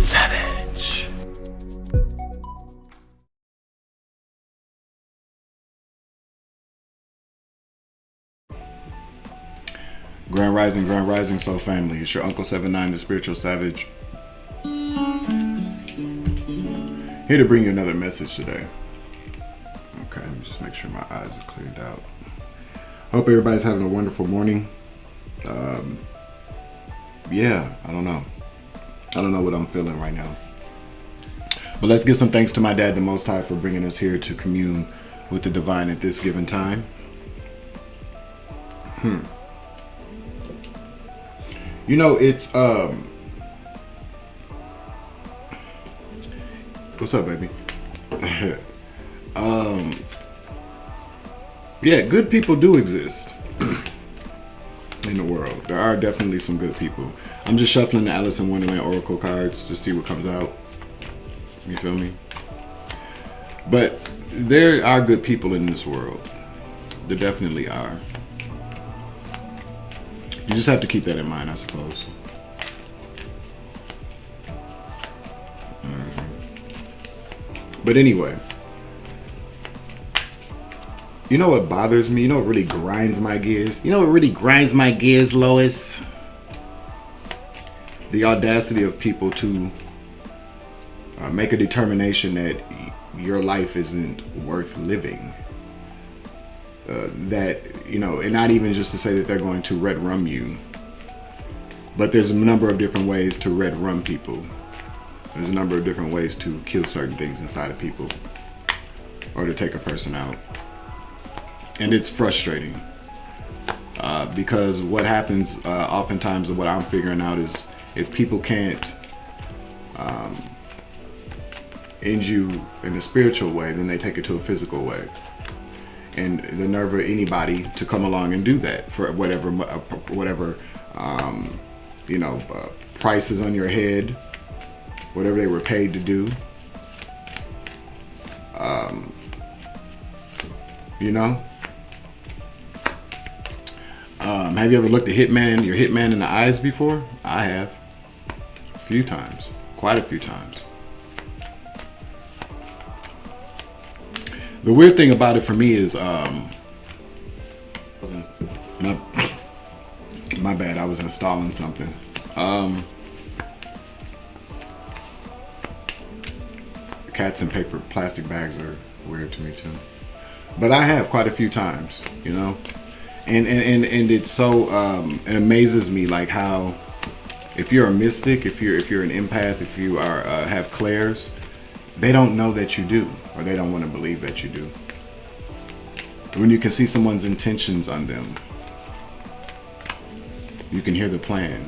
Savage. Grand Rising Soul Family. It's your Uncle 79, the Spiritual Savage. Here to bring you another message today. Okay, let me just make sure my eyes are cleared out. Hope everybody's having a wonderful morning. Yeah, I don't know. I don't know what I'm feeling right now. But let's give some thanks to my dad, the Most High, for bringing us here to commune with the divine at this given time. You know, it's what's up, baby? Yeah, good people do exist in the world. There are definitely some good people. I'm just shuffling the Alice in Wonderland Oracle cards to see what comes out. You feel me? But there are good people in this world. There definitely are. You just have to keep that in mind, I suppose. But anyway, you know what bothers me? You know what really grinds my gears? You know what really grinds my gears, Lois? The audacity of people to make a determination that your life isn't worth living. That, you know, and not even just to say that they're going to red rum you, but there's a number of different ways to red rum people. There's a number of different ways to kill certain things inside of people or to take a person out. And it's frustrating because what happens oftentimes, and what I'm figuring out, is if people can't end you in a spiritual way, then they take it to a physical way. And the nerve of anybody to come along and do that for whatever price is on your head, whatever they were paid to do. Have you ever looked at your hitman in the eyes before? I have. A few times. Quite a few times. The weird thing about it for me is, my bad, I was installing something. Cats and plastic bags are weird to me too. But I have quite a few times, you know? And it's so, it amazes me, like how, if you're a mystic, if you're an empath, if you are, have clairs, they don't know that you do, or they don't want to believe that you do. When you can see someone's intentions on them, you can hear the plan.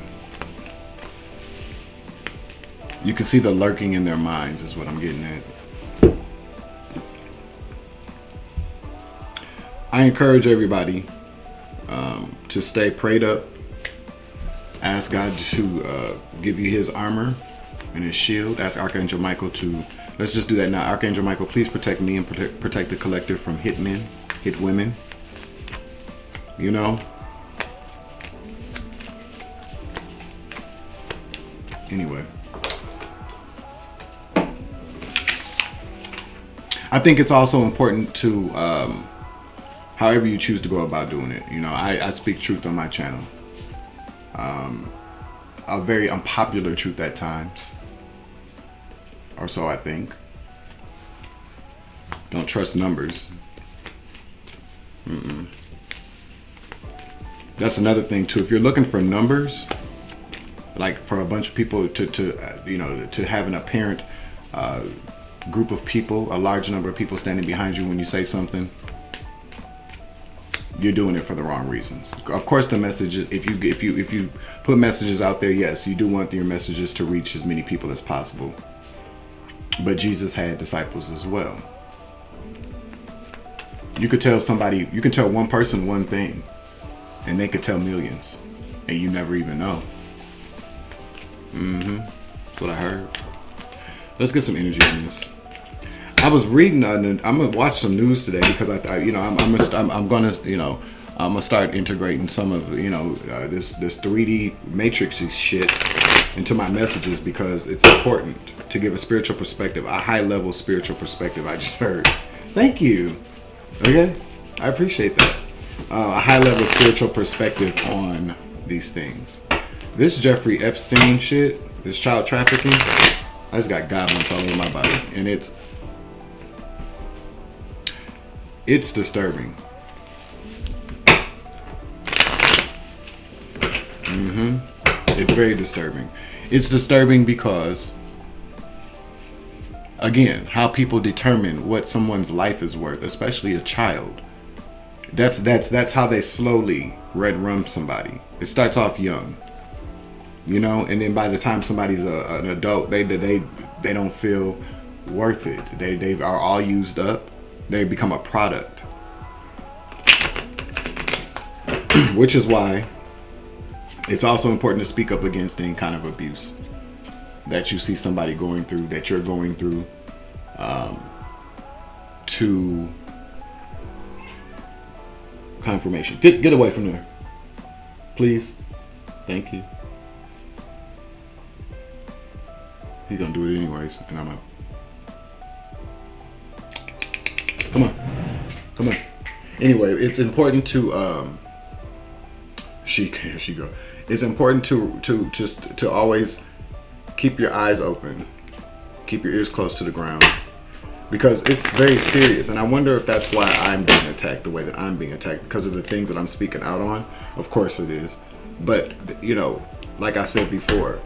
You can see the lurking in their minds, is what I'm getting at. I encourage everybody to stay prayed up. Ask God to give you his armor and his shield. Ask Archangel Michael to, let's just do that now. Archangel Michael, please protect me and protect the collective from hit men, hit women. You know? Anyway. I think it's also important to, however you choose to go about doing it. You know, I speak truth on my channel. A very unpopular truth at times. Or so I think. Don't trust numbers. That's another thing too. If you're looking for numbers, like for a bunch of people to have an apparent group of people, a large number of people standing behind you when you say something, you're doing it for the wrong reasons. Of course, the messages, if you put messages out there, yes, you do want your messages to reach as many people as possible. But Jesus had disciples as well. You could tell somebody, you can tell one person one thing, and they could tell millions, and you never even know. That's what I heard. Let's get some energy in this. I was reading. I'm gonna watch some news today because I'm gonna start integrating some of this 3D matrixy shit into my messages because it's important to give a spiritual perspective, a high level spiritual perspective. I just heard. Thank you. Okay, I appreciate that. A high level spiritual perspective on these things. This Jeffrey Epstein shit, this child trafficking, I just got goblins all over my body, and it's disturbing. It's very disturbing. It's disturbing because, again, how people determine what someone's life is worth, especially a child. That's how they slowly red rum somebody. It starts off young, you know, and then by the time somebody's an adult, they don't feel worth it. They are all used up. They become a product, which is why it's also important to speak up against any kind of abuse that you see somebody going through, that you're going through, to confirmation. Get away from there, please. Thank you. He's gonna do it anyways, and I'm gonna come on. Anyway, it's important to here she go. It's important to always keep your eyes open, keep your ears close to the ground, because it's very serious. And I wonder if that's why I'm being attacked the way that I'm being attacked, because of the things that I'm speaking out on. Of course it is, but you know, like I said before,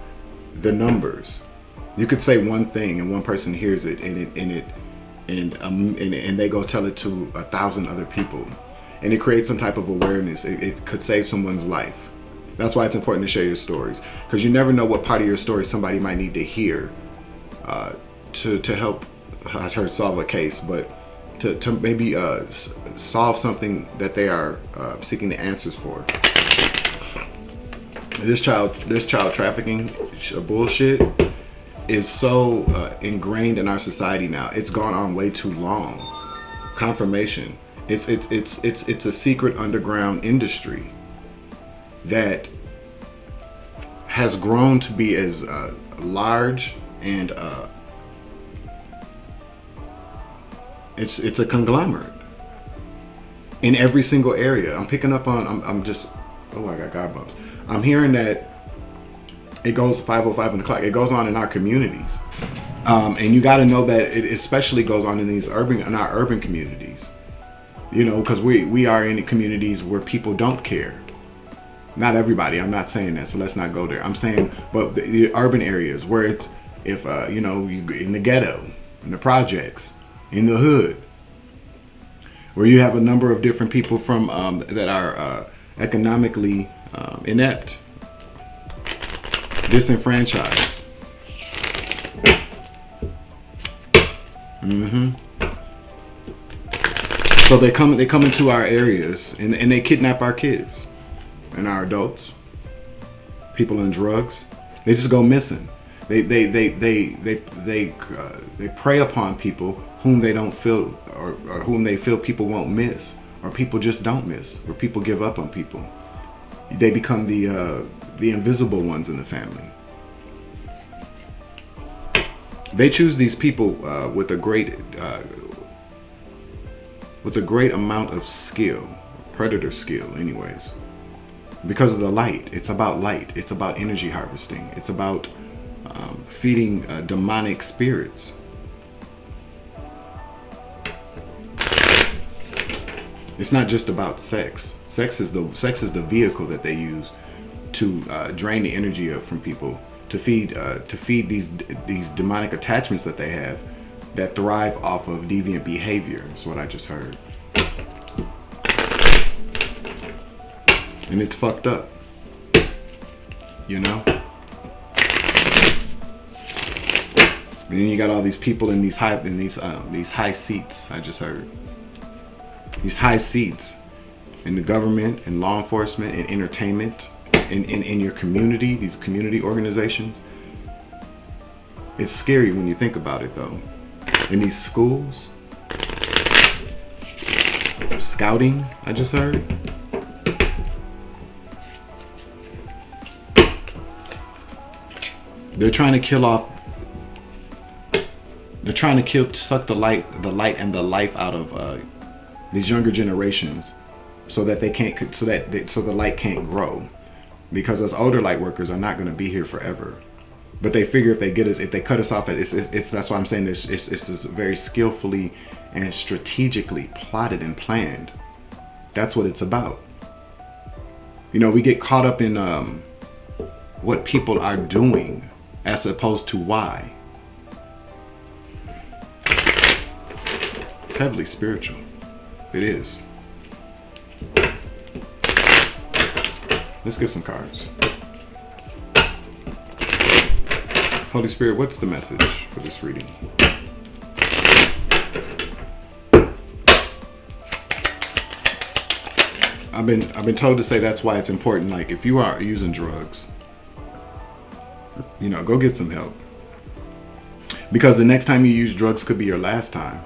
the numbers. You could say one thing and one person hears it, and they go tell it to 1,000 other people, and it creates some type of awareness. It could save someone's life. That's why it's important to share your stories, because you never know what part of your story somebody might need to hear to help her solve a case, but to maybe solve something that they are seeking the answers for. This child trafficking bullshit is so ingrained in our society now. It's gone on way too long. Confirmation. It's a secret underground industry that has grown to be as large, and it's a conglomerate in every single area. I'm picking up on. I got God bumps. I'm hearing that it goes 5:05 on the clock. It goes on in our communities, and you got to know that it especially goes on in our urban communities. You know, because we are in communities where people don't care. Not everybody. I'm not saying that, so let's not go there. I'm saying, but the urban areas where it's, if you know, you in the ghetto, in the projects, in the hood, where you have a number of different people from that are economically inept, disenfranchised. So they come into our areas and they kidnap our kids and our adults, people in drugs. They just go missing. They prey upon people whom they don't feel, or whom they feel people won't miss, or people just don't miss, or people give up on people. They become the invisible ones in the family. They choose these people with a great amount of skill, predator skill, anyways. Because of the light. It's about light. It's about energy harvesting. It's about feeding demonic spirits. It's not just about sex. Sex is the vehicle that they use to drain the energy from people, to feed these demonic attachments that they have that thrive off of deviant behavior. Is what I just heard. And it's fucked up, you know? And then you got all these people in these high seats. I just heard these high seats in the government, in law enforcement, in entertainment, in your community, these community organizations. It's scary when you think about it, though. In these schools, scouting, I just heard. They're trying to kill off. They're trying to suck the light and the life out of these younger generations, so that they can't, so the light can't grow, because us older light workers are not going to be here forever. But they figure if they cut us off, it's that's why I'm saying this. It's very skillfully and strategically plotted and planned. That's what it's about. You know, we get caught up in what people are doing as opposed to why. It's heavily spiritual. It is. Let's get some cards. Holy Spirit, what's the message for this reading? I've been told to say that's why it's important. Like, if you are using drugs, you know, go get some help. Because the next time you use drugs could be your last time.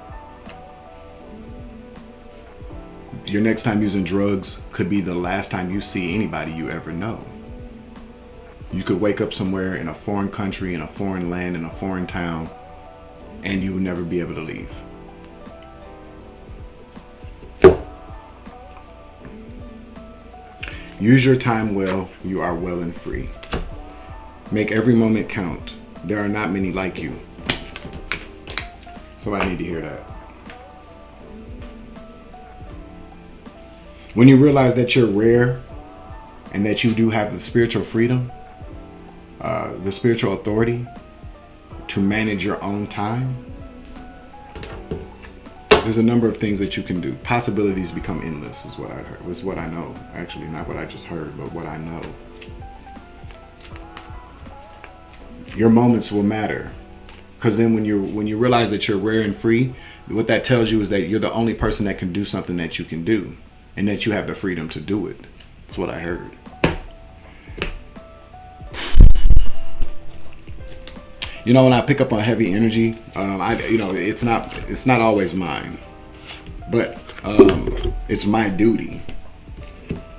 Your next time using drugs could be the last time you see anybody you ever know. You could wake up somewhere in a foreign country, in a foreign land, in a foreign town, and you will never be able to leave. Use your time well. You are well and free. Make every moment count. There are not many like you. Somebody need to hear that. When you realize that you're rare and that you do have the spiritual freedom, the spiritual authority to manage your own time, there's a number of things that you can do. Possibilities become endless is what I heard. Was what I know. Actually, not what I just heard, but what I know. Your moments will matter, because then when you realize that you're rare and free, what that tells you is that you're the only person that can do something that you can do, and that you have the freedom to do it. That's what I heard. You know, when I pick up on heavy energy, it's not always mine, but it's my duty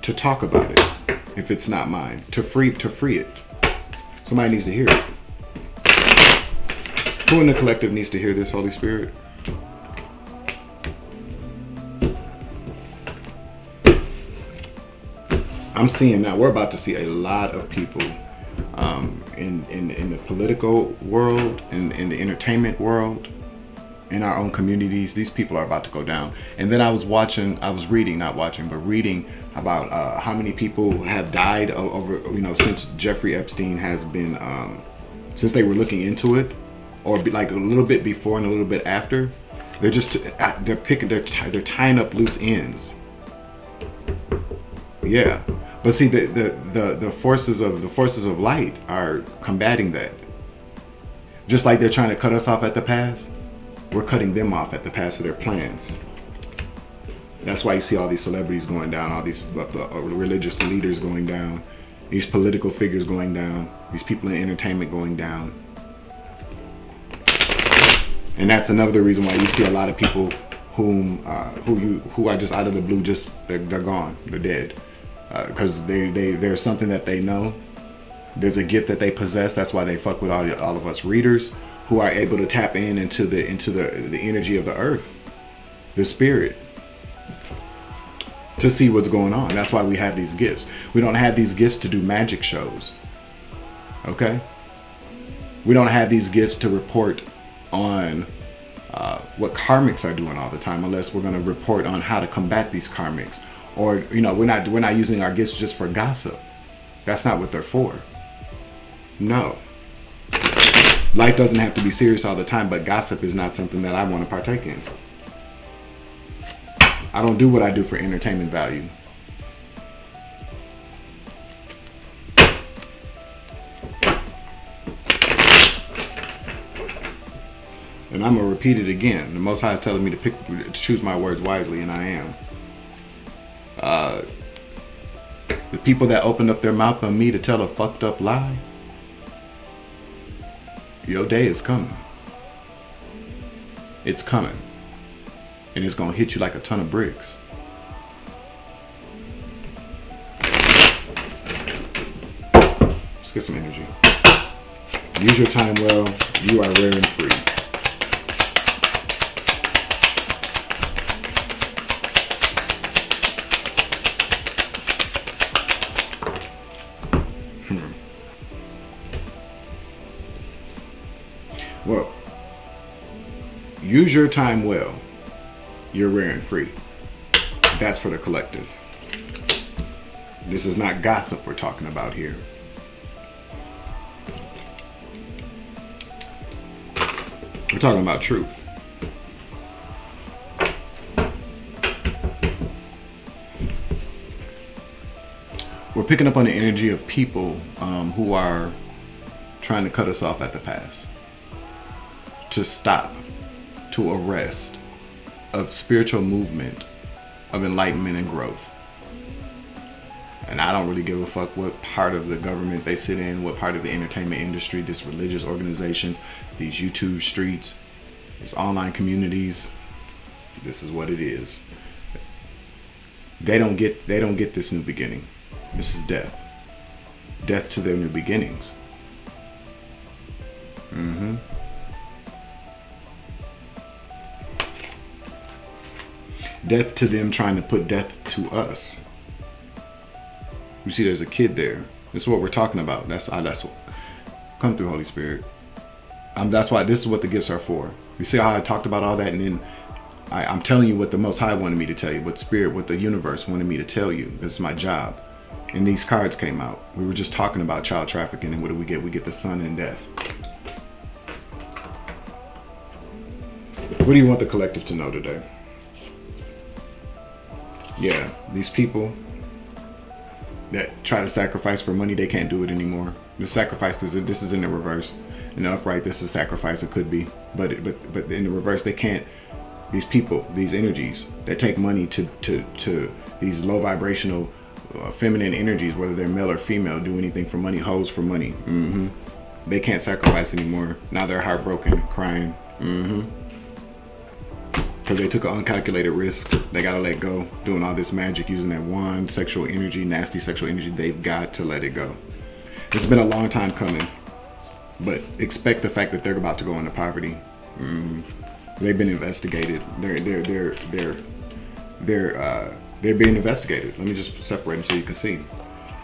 to talk about it. If it's not mine, to free it. Somebody needs to hear it. Who in the collective needs to hear this, Holy Spirit? I'm seeing now, we're about to see a lot of people in the political world, in the entertainment world, in our own communities. These people are about to go down. And then I was reading about how many people have died over, since Jeffrey Epstein has been, since they were looking into it, or like a little bit before and a little bit after. They're tying up loose ends. Yeah. But see, the forces of light are combating that. Just like they're trying to cut us off at the pass, we're cutting them off at the pass of their plans. That's why you see all these celebrities going down, all these religious leaders going down, these political figures going down, these people in entertainment going down. And that's another reason why you see a lot of people who are just out of the blue, they're gone, they're dead. Because there's something that they know. There's a gift that they possess. That's why they fuck with all of us readers who are able to tap into the energy of the earth, the spirit, to see what's going on. That's why we have these gifts. We don't have these gifts to do magic shows. Okay? We don't have these gifts to report on what karmics are doing all the time, unless we're going to report on how to combat these karmics. Or, we're not using our gifts just for gossip. That's not what they're for. No. Life doesn't have to be serious all the time, but gossip is not something that I want to partake in. I don't do what I do for entertainment value. And I'm going to repeat it again. The Most High is telling me to choose my words wisely, and I am. The people that opened up their mouth on me to tell a fucked up lie, your day is coming. It's coming. And it's going to hit you like a ton of bricks. Let's get some energy. Use your time well. You are rare and free. Well, use your time well. You're rare and free. That's for the collective. This is not gossip we're talking about here. We're talking about truth. We're picking up on the energy of people who are trying to cut us off at the pass, to stop, to arrest of spiritual movement, of enlightenment and growth. And I don't really give a fuck what part of the government they sit in, what part of the entertainment industry, these religious organizations, these YouTube streets, these online communities. This is what it is. They don't get this new beginning. This is death. Death to their new beginnings. Death to them trying to put death to us. You see, there's a kid there. This is what we're talking about. That's what. Come through, Holy Spirit. That's why this is what the gifts are for. You see how I talked about all that, and then I'm telling you what the Most High wanted me to tell you, what Spirit, what the universe wanted me to tell you. This is my job. And these cards came out. We were just talking about child trafficking, and what do we get? We get the sun and death. What do you want the collective to know today? Yeah, these people that try to sacrifice for money, they can't do it anymore. The sacrifice is this is in the reverse. In the upright, this is sacrifice. It could be, but in the reverse, they can't. These people, these energies that take money to these low vibrational, feminine energies, whether they're male or female, do anything for money. Hoes for money. They can't sacrifice anymore. Now they're heartbroken, crying. Because they took an uncalculated risk. They gotta let go. Doing all this magic, using that one sexual energy, nasty sexual energy. They've got to let it go. It's been a long time coming, but expect the fact that they're about to go into poverty. They've been investigated. They're being investigated. Let me just separate them so you can see.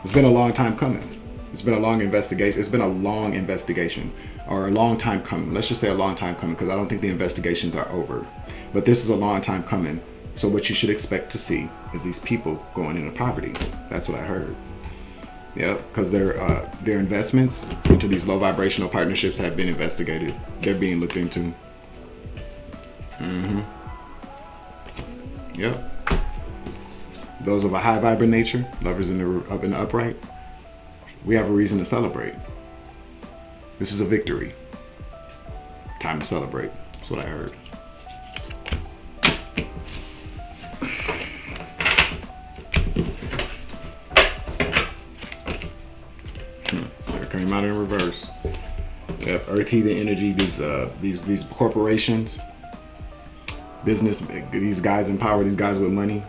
It's been a long time coming. It's been a long investigation. It's been a long investigation, or a long time coming. Let's just say a long time coming, because I don't think the investigations are over. But this is a long time coming. So what you should expect to see is these people going into poverty. That's what I heard. Yeah, because their investments into these low vibrational partnerships have been investigated. They're being looked into. Yep. Those of a high vibrant nature, lovers in the upright, we have a reason to celebrate. This is a victory. Time to celebrate. That's what I heard. Came out in reverse. Yep, Earth Heathen energy. These corporations, business. These guys in power. These guys with money,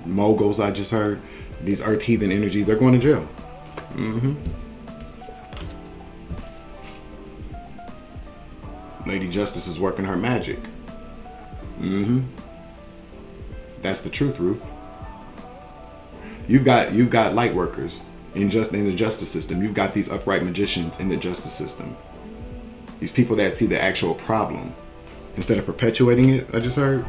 moguls. I just heard. These Earth Heathen energies. They're going to jail. Lady Justice is working her magic. That's the truth, Ruth. You've got light workers. In the justice system, you've got these upright magicians in the justice system. These people that see the actual problem instead of perpetuating it. I just heard.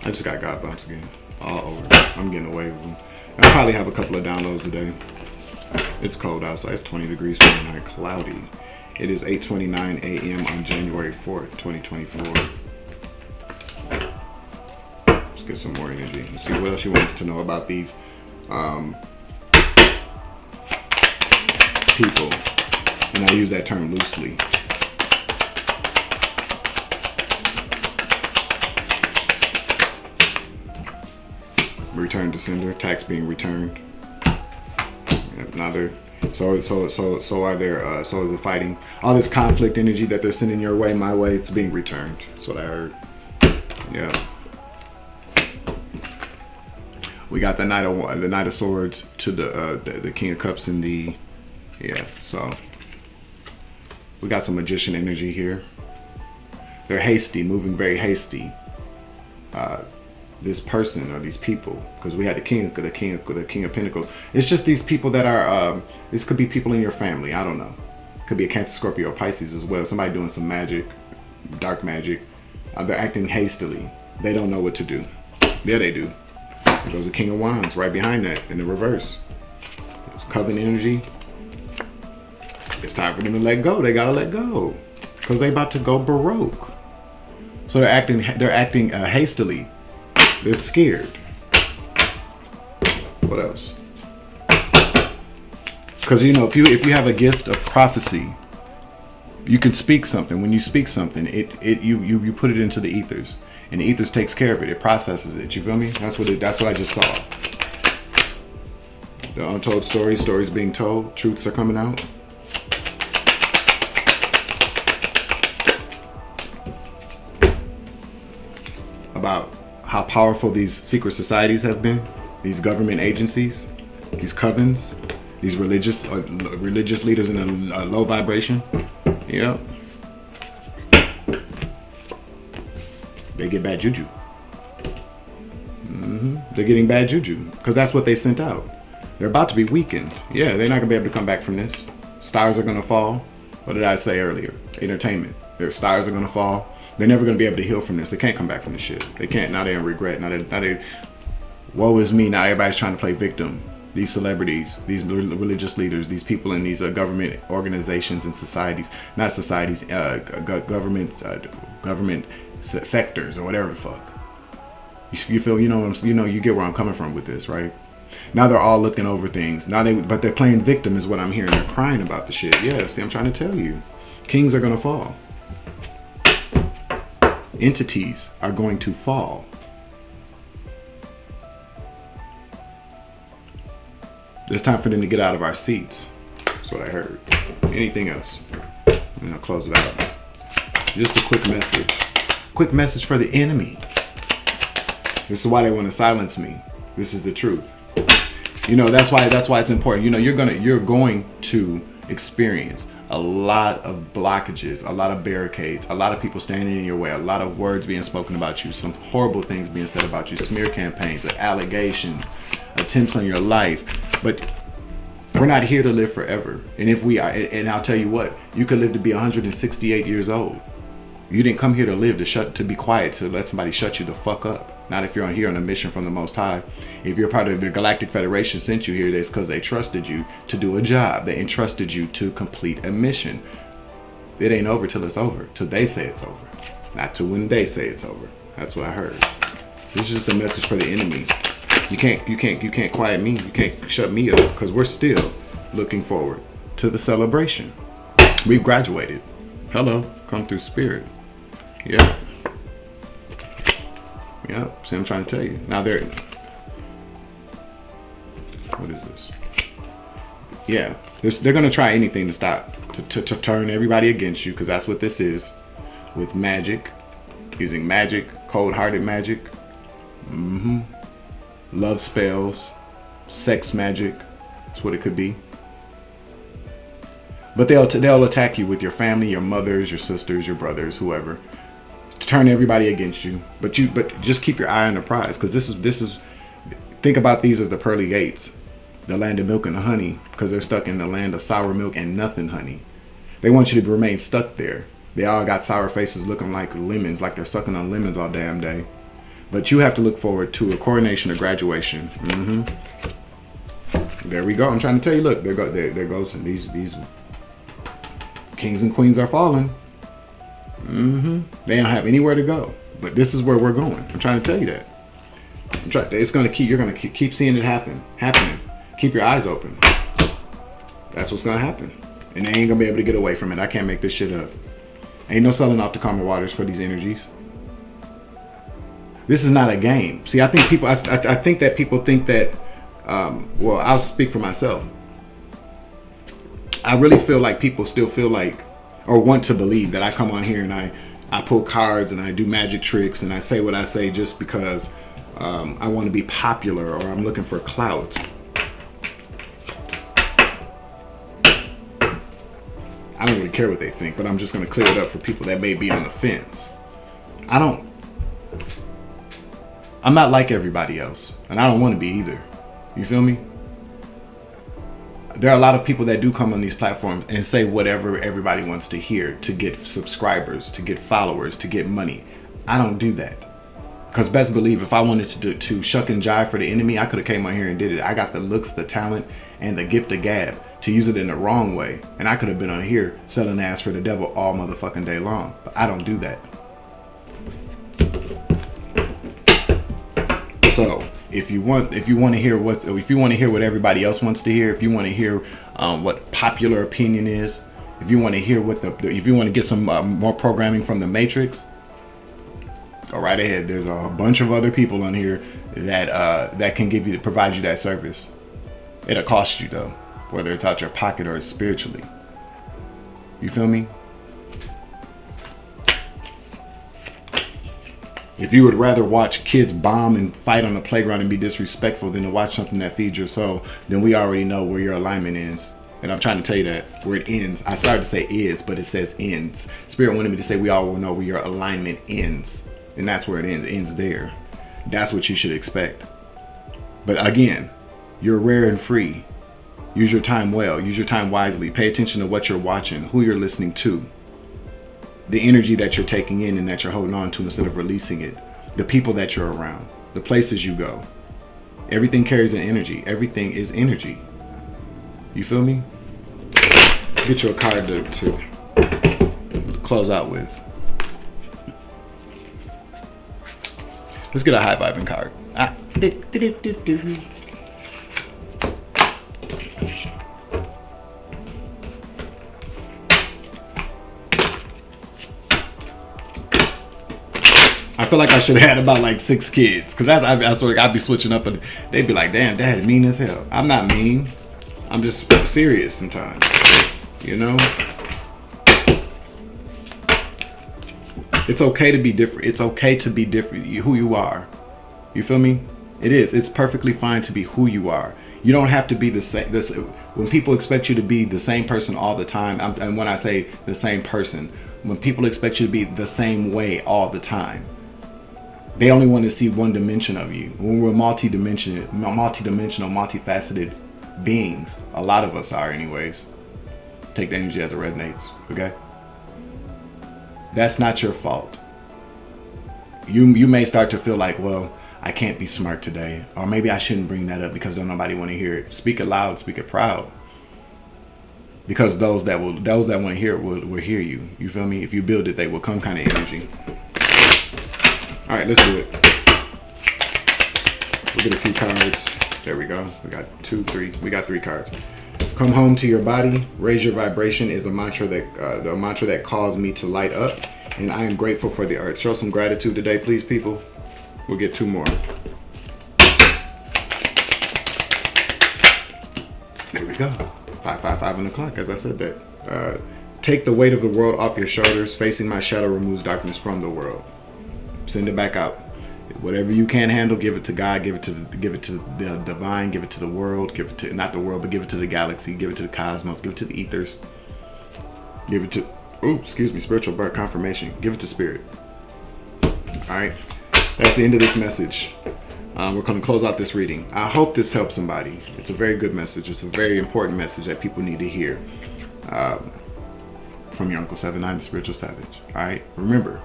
I just got God bumps again, all over. I'm getting away with them. I'll probably have a couple of downloads today. It's cold outside. It's 20 degrees Fahrenheit, cloudy. It is 8:29 a.m. on January 4th, 2024. Let's get some more energy. Let's see what else you want us to know about these people. And I use that term loosely. Return to sender, tax being returned. Now they're so is the fighting. All this conflict energy that they're sending your way, my way, it's being returned. That's what I heard. Yeah. We got the Knight of Swords to the King of Cups and the, yeah. So we got some Magician energy here. They're hasty, moving very hasty. This person or these people, because we had the King of Pentacles. It's just these people that are. This could be people in your family. I don't know. Could be a Cancer, Scorpio, or Pisces as well. Somebody doing some magic, dark magic. They're acting hastily. They don't know what to do. Yeah, they do. There goes the King of Wands right behind that in the reverse. It's Coven energy. It's time for them to let go. They gotta let go because they about to go baroque. So they're acting hastily. They're scared. What else? Because you know, if you have a gift of prophecy, you can speak something. When you speak something, you put it into the ethers, and the ethers takes care of it. It processes it. You feel me? That's what I just saw. The untold stories being told, truths are coming out. About how powerful these secret societies have been, these government agencies, these covens, these religious leaders in a low vibration. Yeah. They get bad juju. They're getting bad juju because that's what they sent out. They're about to be weakened. Yeah, they're not gonna be able to come back from this. Stars are gonna fall. What did I say earlier? Entertainment. Their stars are gonna fall. They're never gonna be able to heal from this. They can't come back from this shit. They can't. Now they're in regret. Now they woe is me. Now everybody's trying to play victim. These celebrities, these religious leaders, these people in these government organizations and societies, not societies, government sectors or whatever the fuck. You feel, you get where I'm coming from with this, right? Now they're all looking over things. But they're playing victim is what I'm hearing. They're crying about the shit. Yeah, see, I'm trying to tell you. Kings are gonna fall. Entities are going to fall. It's time for them to get out of our seats. That's what I heard. Anything else? And I'll close it out. Just a quick message. Quick message for the enemy. This is why they want to silence me. This is the truth. That's why it's important. You're going to experience a lot of blockages, a lot of barricades, a lot of people standing in your way, a lot of words being spoken about you, some horrible things being said about you, smear campaigns, allegations, attempts on your life. But we're not here to live forever. And if we are, and I'll tell you what, you could live to be 168 years old. You didn't come here to live to be quiet, to let somebody shut you the fuck up. Not if you're here on a mission from the Most High. If you're part of the Galactic Federation sent you here, that's because they trusted you to do a job. They entrusted you to complete a mission. It ain't over till it's over, till they say it's over. Not till when they say it's over. That's what I heard. This is just a message for the enemy. You can't quiet me. You can't shut me up, because we're still looking forward to the celebration. We've graduated. Hello, come through spirit. Yeah. Yep. See, I'm trying to tell you. Now what is this? Yeah. They're going to try anything to stop, to turn everybody against you, because that's what this is. With magic. Using magic. Cold-hearted magic. Love spells. Sex magic. That's what it could be. But they'll attack you with your family, your mothers, your sisters, your brothers, whoever. To turn everybody against you, but just keep your eye on the prize, because this is think about these as the pearly gates, the land of milk and honey, because they're stuck in the land of sour milk and nothing honey. They want you to remain stuck there. They all got sour faces looking like lemons, like they're sucking on lemons all damn day. But you have to look forward to a coronation or graduation. There we go. I'm trying to tell you, look, there goes these kings and queens are falling. They don't have anywhere to go, but this is where we're going. I'm trying to tell you that. You're gonna keep seeing it happening. Keep your eyes open. That's what's gonna happen, and they ain't gonna be able to get away from it. I can't make this shit up. Ain't no selling off the karma waters for these energies. This is not a game. See, I think people. I think that people think that. Well, I'll speak for myself. I really feel like people still feel like, or want to believe, that I come on here and I pull cards and I do magic tricks and I say what I say just because I want to be popular, or I'm looking for clout. I don't really care what they think, but I'm just going to clear it up for people that may be on the fence. I'm not like everybody else, and I don't want to be either. You feel me? There are a lot of people that do come on these platforms and say whatever everybody wants to hear to get subscribers, to get followers, to get money. I don't do that. Because best believe if I wanted to shuck and jive for the enemy, I could have came on here and did it. I got the looks, the talent, and the gift of gab to use it in the wrong way. And I could have been on here selling ass for the devil all motherfucking day long. But I don't do that. So if you want to hear what everybody else wants to hear, if you want to hear what popular opinion is, if you want to hear if you want to get some more programming from the Matrix, go right ahead. There's a bunch of other people on here that can provide you that service. It'll cost you though, whether it's out your pocket or it's spiritually. You feel me? If you would rather watch kids bomb and fight on the playground and be disrespectful than to watch something that feeds your soul, then we already know where your alignment is. And I'm trying to tell you that, where it ends. I started to say is, but it says ends. Spirit wanted me to say we all will know where your alignment ends. And that's where it ends. It ends there. That's what you should expect. But again, you're rare and free. Use your time well. Use your time wisely. Pay attention to what you're watching, who you're listening to. The energy that you're taking in and that you're holding on to instead of releasing it. The people that you're around. The places you go. Everything carries an energy. Everything is energy. You feel me? Get you a card to close out with. Let's get a high vibing card. I feel like I should have had about like 6 kids, because that's what I'd be switching up and they'd be like, damn, Dad, mean as hell. I'm not mean. I'm just serious sometimes. You know? It's okay to be different. It's okay to be different. Who you are. You feel me? It is. It's perfectly fine to be who you are. You don't have to be the same. When people expect you to be the same person all the time, and when I say the same person, when people expect you to be the same way all the time, they only want to see one dimension of you. When we're multi-dimensional, multifaceted beings, a lot of us are anyways. Take the energy as it resonates, okay? That's not your fault. You may start to feel like, well, I can't be smart today, or maybe I shouldn't bring that up because don't nobody want to hear it. Speak it loud, speak it proud. Because those that want to hear it will hear you. You feel me? If you build it, they will come kind of energy. All right, let's do it. We'll get a few cards. There we go. We got 2, 3. We got 3 cards. Come home to your body. Raise your vibration is a mantra that caused me to light up, and I am grateful for the earth. Show some gratitude today, please, people. We'll get 2 more. There we go. 555 on the clock, as I said that. Take the weight of the world off your shoulders. Facing my shadow removes darkness from the world. Send it back out. Whatever you can't handle, give it to God. Give it to the divine. Give it to the world. Give it to, not the world, but give it to the galaxy. Give it to the cosmos. Give it to the ethers. Give it to, spiritual birth confirmation. Give it to spirit. All right. That's the end of this message. We're going to close out this reading. I hope this helps somebody. It's a very good message. It's a very important message that people need to hear. From your Uncle 79, the Spiritual Savage. All right. Remember,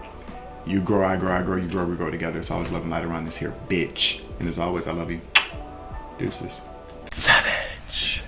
you grow, I grow, I grow, you grow, we grow together. It's always love and light around this here, bitch. And as always, I love you. Deuces. Savage.